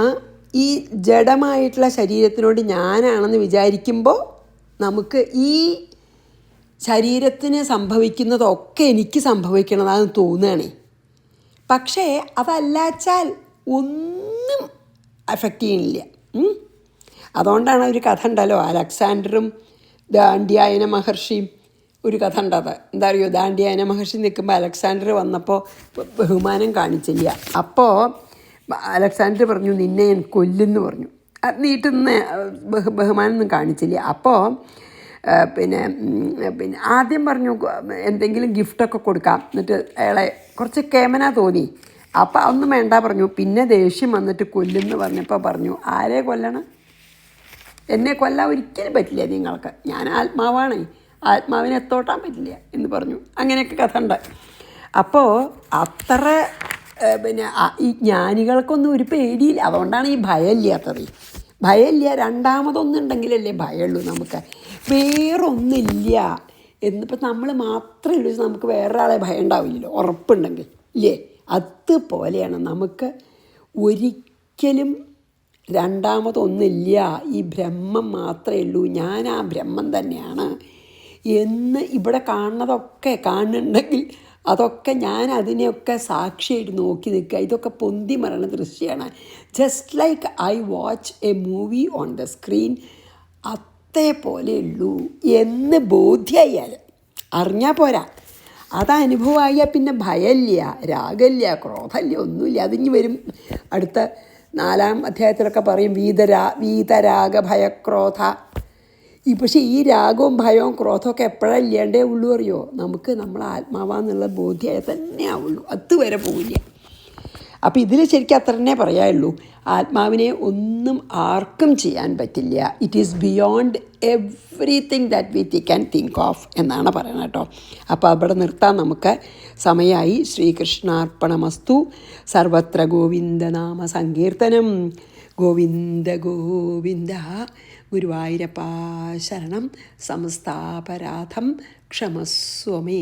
ഈ ജഡമായിട്ടുള്ള ശരീരത്തിനോട് ഞാനാണെന്ന് വിചാരിക്കുമ്പോൾ നമുക്ക് ഈ ശരീരത്തിന് സംഭവിക്കുന്നതൊക്കെ എനിക്ക് സംഭവിക്കണതാണെന്ന് തോന്നുകയാണേ. പക്ഷേ അതല്ലാച്ചാൽ ഒന്നും അഫക്റ്റ് ചെയ്യണില്ല. അതുകൊണ്ടാണ് ഒരു കഥ ഉണ്ടല്ലോ, അലക്സാണ്ടറും ദാണ്ഡ്യായന മഹർഷിയും. ഒരു കഥ ഉണ്ടത്, എന്താ അറിയോ, ദാണ്ഡ്യായന മഹർഷി നിൽക്കുമ്പോൾ അലക്സാണ്ടർ വന്നപ്പോൾ ബഹുമാനം കാണിച്ചില്ല. അപ്പോൾ അലക്സാണ്ടർ പറഞ്ഞു, നിന്നെ ഞാൻ കൊല്ലുന്നു പറഞ്ഞു. അത് നീട്ടുന്ന ബഹുമാനമൊന്നും കാണിച്ചില്ല. അപ്പോൾ പിന്നെ ആദ്യം പറഞ്ഞു എന്തെങ്കിലും ഗിഫ്റ്റൊക്കെ കൊടുക്കാം, എന്നിട്ട് അയാളെ കുറച്ച് കേമന തോന്നി. അപ്പം ഒന്നും വേണ്ട പറഞ്ഞു. പിന്നെ ദേഷ്യം വന്നിട്ട് കൊല്ലുമെന്ന് പറഞ്ഞപ്പോൾ പറഞ്ഞു, ആരെ കൊല്ലണം, എന്നെ കൊല്ലാൻ ഒരിക്കലും പറ്റില്ല നിങ്ങൾക്ക്, ഞാൻ ആത്മാവാണ്, ആത്മാവിനെ എത്തോട്ടാൻ പറ്റില്ല എന്ന് പറഞ്ഞു. അങ്ങനെയൊക്കെ കഥ ഉണ്ട്. അപ്പോൾ അത്ര പിന്നെ ഈ ജ്ഞാനികൾക്കൊന്നും ഒരു പേടിയില്ല. അതുകൊണ്ടാണ് ഈ ഭയമില്ലാത്തത്. ഭയമില്ല, രണ്ടാമതൊന്നുണ്ടെങ്കിലല്ലേ ഭയമുള്ളൂ നമുക്ക്, വേറൊന്നില്ല. എന്നിപ്പോൾ നമ്മൾ മാത്രമേ ഉള്ളൂ, നമുക്ക് വേറൊരാളെ ഭയം ഉണ്ടാവില്ലല്ലോ, ഉറപ്പുണ്ടെങ്കിൽ ഇല്ലേ. അതുപോലെയാണ് നമുക്ക് ഒരിക്കലും രണ്ടാമതൊന്നില്ല, ഈ ബ്രഹ്മം മാത്രമേ ഉള്ളൂ, ഞാൻ ആ ബ്രഹ്മം തന്നെയാണ് എന്ന് ഇവിടെ കാണുന്നുണ്ടെങ്കിൽ അതൊക്കെ ഞാൻ അതിനെയൊക്കെ സാക്ഷിയായിട്ട് നോക്കി നിൽക്കുക. ഇതൊക്കെ പൊന്തി മറണ ദൃശ്യമാണ്. Just like I watch A movie on the screen, അതേപോലെ ഉള്ളൂ എന്ന് ബോധ്യമായാൽ, അറിഞ്ഞാൽ പോരാ, അത് അനുഭവമായാൽ പിന്നെ ഭയമില്ല, രാഗമില്ല, ക്രോധമില്ല, ഒന്നുമില്ല. അതിഞ്ഞ് വരും അടുത്ത 4-ാം അധ്യായത്തിലൊക്കെ പറയും, വീതരാഗ ഭയക്രോധ, പക്ഷേ ഈ രാഗവും ഭയവും ക്രോധമൊക്കെ എപ്പോഴാണ് ഇല്ലാണ്ടേ ഉള്ളൂ അറിയോ? നമുക്ക് നമ്മൾ ആത്മാവാന്നുള്ള ബോധ്യമായി തന്നെ ആവുള്ളൂ, അതുവരെ പോവില്ല. അപ്പോൾ ഇതിൽ ശരിക്കും അത്ര തന്നെ പറയാനുള്ളൂ. ആത്മാവിനെ ഒന്നും ആർക്കും ചെയ്യാൻ പറ്റില്ല. It is beyond everything that we can think of എന്നാണ് പറയുന്നത് കേട്ടോ. അപ്പോൾ അവിടെ നിർത്താൻ നമുക്ക് സമയമായി. ശ്രീകൃഷ്ണാർപ്പണമസ്തു. സർവത്ര ഗോവിന്ദനാമ സങ്കീർത്തനം. ഗോവിന്ദ ഗോവിന്ദ. ഗുരുവായൂരപ്പാ ശരണം. സമസ്താപരാധം ക്ഷമസ്വമേ.